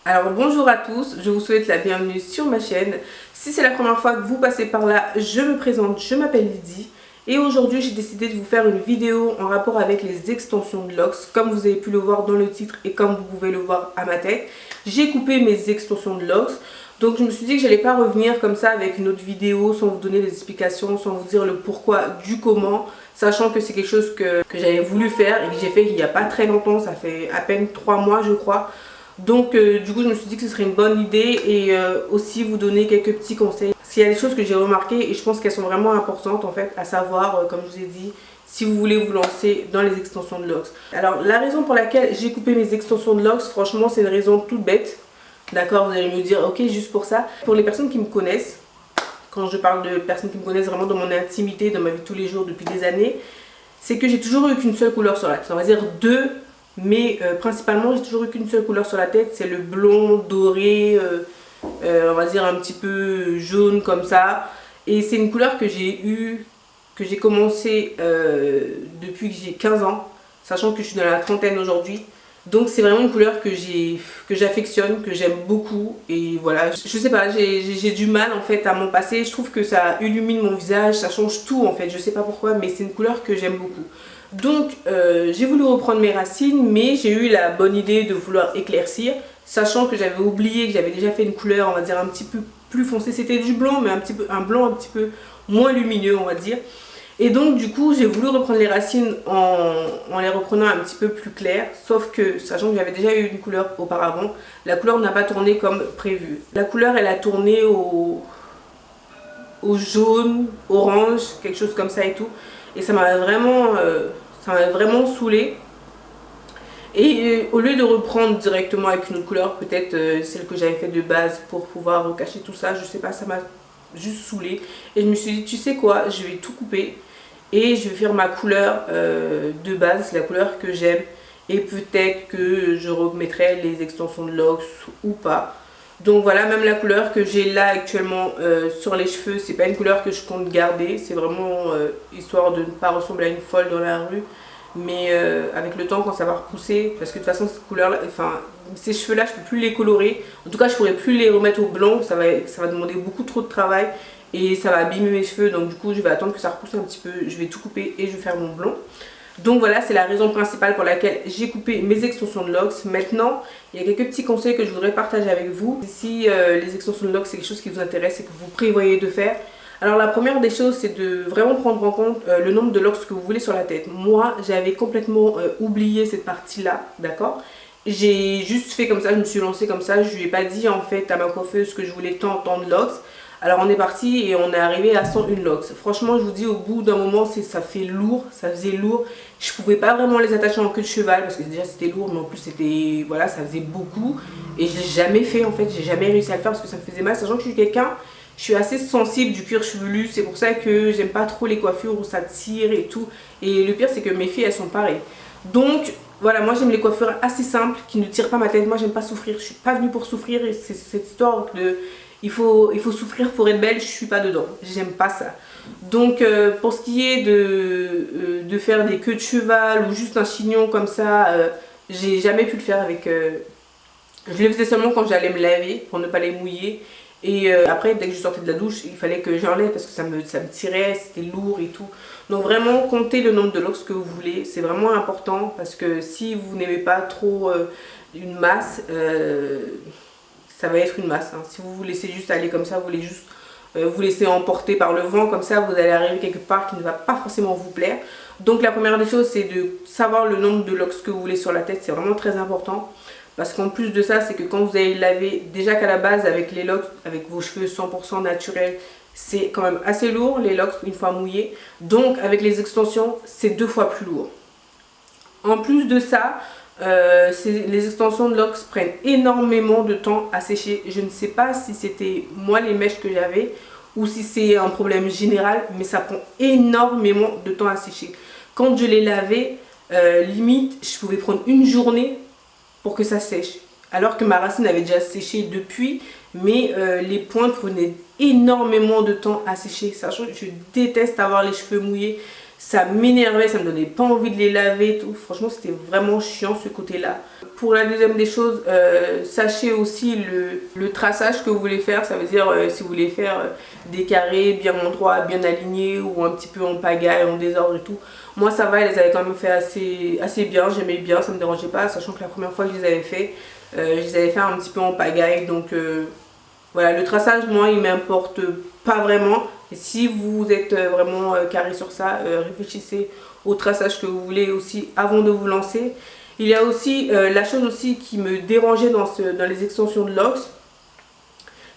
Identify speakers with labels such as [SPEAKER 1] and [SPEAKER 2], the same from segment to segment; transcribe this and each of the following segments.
[SPEAKER 1] Alors bonjour à tous, je vous souhaite la bienvenue sur ma chaîne. Si c'est la première fois que vous passez par là, je me présente, je m'appelle Lydie. Et aujourd'hui j'ai décidé de vous faire une vidéo en rapport avec les extensions de locks. Comme vous avez pu le voir dans le titre et comme vous pouvez le voir à ma tête, j'ai coupé mes extensions de locks. Donc je me suis dit que j'allais pas revenir comme ça avec une autre vidéo sans vous donner des explications, sans vous dire le pourquoi du comment. Sachant que c'est quelque chose que j'avais voulu faire et que j'ai fait il n'y a pas très longtemps, ça fait à peine 3 mois je crois. Donc du coup je me suis dit que ce serait une bonne idée et aussi vous donner quelques petits conseils. S'il y a des choses que j'ai remarquées et je pense qu'elles sont vraiment importantes en fait, à savoir comme je vous ai dit, si vous voulez vous lancer dans les extensions de locks. Alors la raison pour laquelle j'ai coupé mes extensions de locks, franchement c'est une raison toute bête. D'accord, vous allez me dire ok juste pour ça. Pour les personnes qui me connaissent, quand je parle de personnes qui me connaissent vraiment dans mon intimité, dans ma vie de tous les jours depuis des années, c'est que j'ai toujours eu qu'une seule couleur sur la tête. On va dire deux. Mais principalement j'ai toujours eu qu'une seule couleur sur la tête, c'est le blond doré, on va dire un petit peu jaune comme ça. Et c'est une couleur que j'ai commencé depuis que j'ai 15 ans, sachant que je suis dans la trentaine aujourd'hui. Donc c'est vraiment une couleur que j'affectionne, que j'aime beaucoup. Et voilà, je sais pas, j'ai du mal en fait à m'en passer. Je trouve que ça illumine mon visage, ça change tout en fait, je sais pas pourquoi, mais c'est une couleur que j'aime beaucoup. Donc j'ai voulu reprendre mes racines, mais j'ai eu la bonne idée de vouloir éclaircir, sachant que j'avais oublié que j'avais déjà fait une couleur, on va dire un petit peu plus foncée. C'était du blanc, mais un blanc un petit peu moins lumineux, on va dire. Et donc du coup j'ai voulu reprendre les racines en les reprenant un petit peu plus clair, sauf que sachant que j'avais déjà eu une couleur auparavant, la couleur n'a pas tourné comme prévu. La couleur elle a tourné au jaune, orange, quelque chose comme ça et tout. Et ça m'a vraiment saoulée. Et au lieu de reprendre directement avec une autre couleur, peut-être celle que j'avais fait de base pour pouvoir recacher tout ça, je sais pas, ça m'a juste saoulée. Et je me suis dit, tu sais quoi, je vais tout couper et je vais faire ma couleur de base, la couleur que j'aime. Et peut-être que je remettrai les extensions de locks ou pas. Donc voilà, même la couleur que j'ai là actuellement sur les cheveux, c'est pas une couleur que je compte garder. C'est vraiment histoire de ne pas ressembler à une folle dans la rue. Mais avec le temps, quand ça va repousser, parce que de toute façon, cette couleur-là, enfin, ces cheveux-là, je peux plus les colorer. En tout cas, je pourrais plus les remettre au blanc. Ça va demander beaucoup trop de travail et ça va abîmer mes cheveux. Donc du coup, je vais attendre que ça repousse un petit peu. Je vais tout couper et je vais faire mon blond. Donc voilà, c'est la raison principale pour laquelle j'ai coupé mes extensions de locks. Maintenant, il y a quelques petits conseils que je voudrais partager avec vous. Si les extensions de locks c'est quelque chose qui vous intéresse et que vous prévoyez de faire, alors la première des choses c'est de vraiment prendre en compte le nombre de locks que vous voulez sur la tête. Moi j'avais complètement oublié cette partie là, d'accord. J'ai juste fait comme ça, je me suis lancée comme ça, je lui ai pas dit en fait à ma coiffeuse que je voulais tant de locks. Alors on est parti et on est arrivé à 101 locks. Franchement je vous dis, au bout d'un moment ça fait lourd, ça faisait lourd. Je pouvais pas vraiment les attacher en queue de cheval parce que déjà c'était lourd, mais en plus c'était, voilà, ça faisait beaucoup. Et je l'ai jamais fait en fait, j'ai jamais réussi à le faire parce que ça me faisait mal. Sachant que je suis quelqu'un, je suis assez sensible du cuir chevelu, c'est pour ça que j'aime pas trop les coiffures où ça tire et tout. Et le pire c'est que mes filles elles sont pareilles. Donc voilà, moi j'aime les coiffures assez simples qui ne tirent pas ma tête. Moi j'aime pas souffrir, je suis pas venue pour souffrir. Et c'est cette histoire de il faut souffrir pour être belle, je suis pas dedans, j'aime pas ça. Donc pour ce qui est de faire des queues de cheval ou juste un chignon comme ça, j'ai jamais pu le faire avec... je le faisais seulement quand j'allais me laver pour ne pas les mouiller. Et après dès que je sortais de la douche, il fallait que j'enlève parce que ça me tirait, c'était lourd et tout. Donc vraiment comptez le nombre de locks que vous voulez, c'est vraiment important parce que si vous n'aimez pas trop une masse... ça va être une masse. Hein. Si vous vous laissez juste aller comme ça, vous voulez juste vous laisser emporter par le vent, comme ça vous allez arriver quelque part qui ne va pas forcément vous plaire. Donc la première des choses c'est de savoir le nombre de locks que vous voulez sur la tête, c'est vraiment très important. Parce qu'en plus de ça, c'est que quand vous allez laver, déjà qu'à la base avec les locks, avec vos cheveux 100% naturels, c'est quand même assez lourd les locks une fois mouillés. Donc avec les extensions, c'est 2 fois plus lourd. En plus de ça, les extensions de locks prennent énormément de temps à sécher. Je ne sais pas si c'était moi les mèches que j'avais ou si c'est un problème général, mais ça prend énormément de temps à sécher. Quand je les lavais, limite je pouvais prendre une journée pour que ça sèche, alors que ma racine avait déjà séché depuis, mais les pointes prenaient énormément de temps à sécher. Sachant que je déteste avoir les cheveux mouillés. ça m'énervait, ça me donnait pas envie de les laver, tout. Franchement, c'était vraiment chiant ce côté-là. Pour la deuxième des choses, sachez aussi le traçage que vous voulez faire. Ça veut dire si vous voulez faire des carrés bien endroits, bien alignés ou un petit peu en pagaille, en désordre et tout. Moi ça va, elles les avaient quand même fait assez bien, j'aimais bien, ça me dérangeait pas, sachant que la première fois que je les avais fait, je les avais fait un petit peu en pagaille. Donc voilà, le traçage, moi, il m'importe pas vraiment. Et si vous êtes vraiment carré sur ça, réfléchissez au traçage que vous voulez aussi avant de vous lancer. Il y a aussi la chose aussi qui me dérangeait dans les extensions de locks,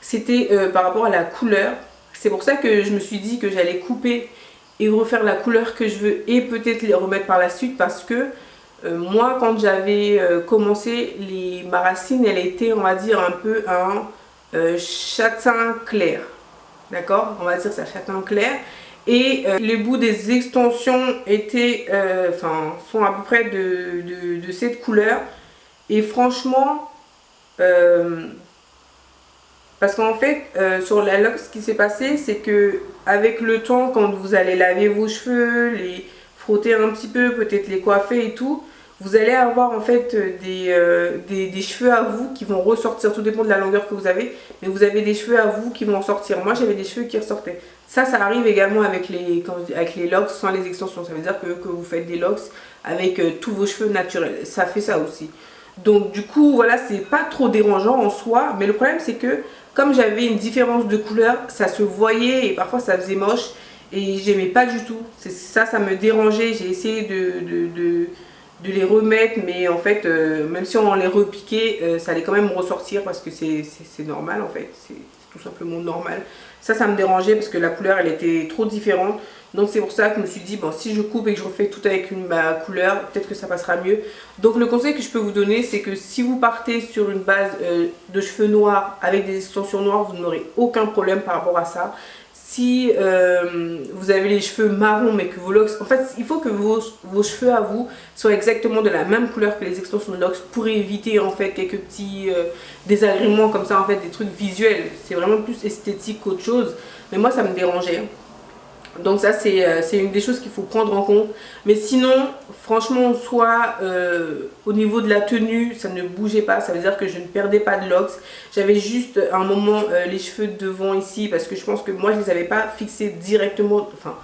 [SPEAKER 1] c'était par rapport à la couleur. C'est pour ça que je me suis dit que j'allais couper et refaire la couleur que je veux et peut-être les remettre par la suite, parce que moi quand j'avais commencé, ma racine elle était, on va dire, un peu un châtain clair, d'accord, on va dire ça, châtain clair. Et les bouts des extensions étaient, sont à peu près de cette couleur. Et franchement, parce qu'en fait, sur la loque, ce qui s'est passé, c'est que avec le temps, quand vous allez laver vos cheveux, les frotter un petit peu, peut-être les coiffer et tout, vous allez avoir en fait des cheveux à vous qui vont ressortir. Tout dépend de la longueur que vous avez, mais vous avez des cheveux à vous qui vont sortir. Moi, j'avais des cheveux qui ressortaient. Ça arrive également avec les locks sans les extensions. Ça veut dire que vous faites des locks avec tous vos cheveux naturels. Ça fait ça aussi. Donc du coup, voilà, c'est pas trop dérangeant en soi. Mais le problème, c'est que comme j'avais une différence de couleur, ça se voyait et parfois ça faisait moche. Et j'aimais pas du tout. Ça me dérangeait. J'ai essayé de les remettre, mais en fait même si on les repiquait, ça allait quand même ressortir, parce que c'est normal en fait, c'est tout simplement normal. Ça me dérangeait parce que la couleur elle était trop différente. Donc c'est pour ça que je me suis dit, bon, si je coupe et que je refais tout avec ma couleur, peut-être que ça passera mieux. Donc le conseil que je peux vous donner, c'est que si vous partez sur une base de cheveux noirs avec des extensions noires, vous n'aurez aucun problème par rapport à ça. Si vous avez les cheveux marrons mais que vos locks, en fait il faut que vos cheveux à vous soient exactement de la même couleur que les extensions de locks, pour éviter en fait quelques petits désagréments comme ça, en fait des trucs visuels. C'est vraiment plus esthétique qu'autre chose, mais moi ça me dérangeait. Donc ça c'est une des choses qu'il faut prendre en compte. Mais sinon franchement, soit au niveau de la tenue ça ne bougeait pas, ça veut dire que je ne perdais pas de locks. J'avais juste à un moment les cheveux devant ici, parce que je pense que moi je les avais pas fixés directement, enfin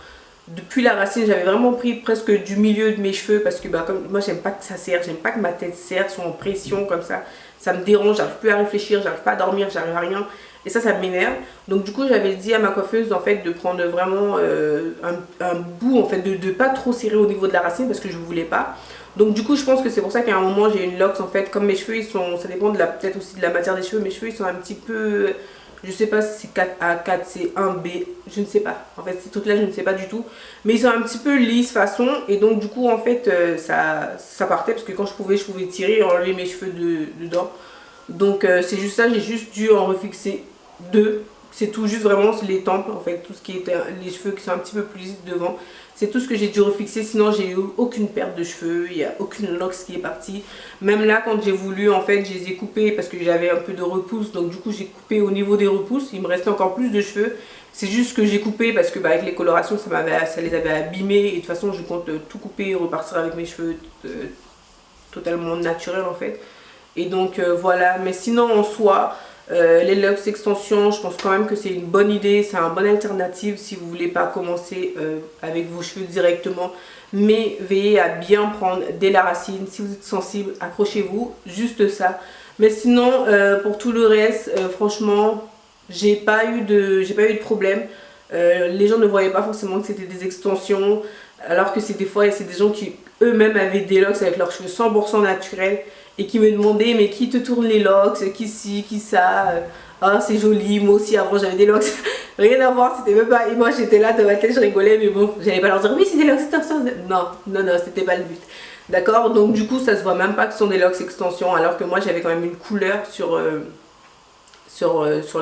[SPEAKER 1] depuis la racine. J'avais vraiment pris presque du milieu de mes cheveux, parce que comme moi j'aime pas que ça serre, j'aime pas que ma tête serre, soit en pression comme ça me dérange, j'arrive plus à réfléchir, j'arrive pas à dormir, j'arrive à rien. Et ça m'énerve. Donc du coup j'avais dit à ma coiffeuse en fait de prendre vraiment un bout, en fait de pas trop serrer au niveau de la racine, parce que je voulais pas. Donc du coup je pense que c'est pour ça qu'à un moment j'ai une locks en fait. Comme mes cheveux ils sont, ça dépend peut-être aussi de la matière des cheveux, mes cheveux ils sont un petit peu, je sais pas si c'est 4A, 4C, 1B, je ne sais pas. En fait ces trucs là je ne sais pas du tout. Mais ils sont un petit peu lisses façon. Et donc du coup en fait ça partait, parce que quand je pouvais tirer et enlever mes cheveux dedans. Donc c'est juste ça, j'ai juste dû en refixer deux. C'est tout, juste vraiment les tempes en fait, tout ce qui était les cheveux qui sont un petit peu plus lisses devant. C'est tout ce que j'ai dû refixer, sinon j'ai eu aucune perte de cheveux, il n'y a aucune locks qui est partie. Même là quand j'ai voulu en fait, je les ai coupés parce que j'avais un peu de repousse. Donc du coup j'ai coupé au niveau des repousses, il me restait encore plus de cheveux. C'est juste que j'ai coupé parce que avec les colorations ça les avait abîmés. Et de toute façon je compte tout couper et repartir avec mes cheveux totalement naturels en fait. Et donc voilà, mais sinon en soi, les locks extensions, je pense quand même que c'est une bonne idée, c'est une bonne alternative si vous voulez pas commencer avec vos cheveux directement. Mais veillez à bien prendre dès la racine, si vous êtes sensible, accrochez-vous, juste ça. Mais sinon, pour tout le reste, franchement, j'ai pas eu de problème. Les gens ne voyaient pas forcément que c'était des extensions, alors que c'est des fois, c'est des gens qui eux-mêmes avaient des locks avec leurs cheveux 100% naturels. Et qui me demandaient, mais qui te tourne les locks, qui ci, qui ça, ah c'est joli, moi aussi avant j'avais des locks. Rien à voir, c'était même pas, et moi j'étais là de ma tête, je rigolais, mais bon, j'allais pas leur dire oui c'est des locks extensions. Non, c'était pas le but. D'accord, donc du coup ça se voit même pas que ce sont des locks extensions, alors que moi j'avais quand même une couleur sur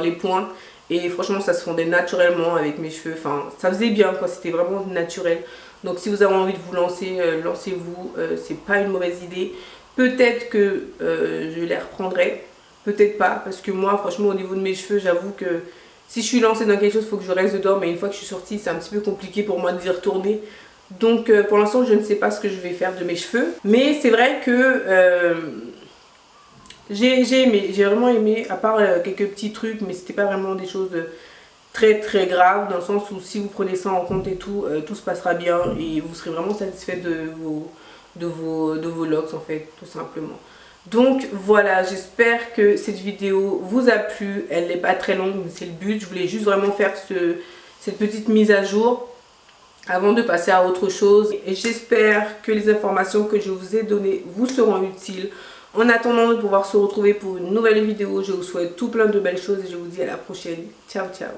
[SPEAKER 1] les points. Et franchement ça se fondait naturellement avec mes cheveux, enfin ça faisait bien quoi, c'était vraiment naturel. Donc si vous avez envie de vous lancer, lancez-vous, c'est pas une mauvaise idée. Peut-être que je les reprendrai, peut-être pas, parce que moi franchement au niveau de mes cheveux j'avoue que si je suis lancée dans quelque chose il faut que je reste dedans, mais une fois que je suis sortie c'est un petit peu compliqué pour moi d'y retourner. Donc pour l'instant je ne sais pas ce que je vais faire de mes cheveux. Mais c'est vrai que j'ai aimé, j'ai vraiment aimé, à part quelques petits trucs, mais c'était pas vraiment des choses très très graves, dans le sens où si vous prenez ça en compte et tout, tout se passera bien et vous serez vraiment satisfait de vos locks en fait, tout simplement. Donc voilà, j'espère que cette vidéo vous a plu. Elle n'est pas très longue, mais c'est le but. Je voulais juste vraiment faire cette petite mise à jour avant de passer à autre chose. Et j'espère que les informations que je vous ai données vous seront utiles. En attendant de pouvoir se retrouver pour une nouvelle vidéo, je vous souhaite tout plein de belles choses et je vous dis à la prochaine. Ciao, ciao.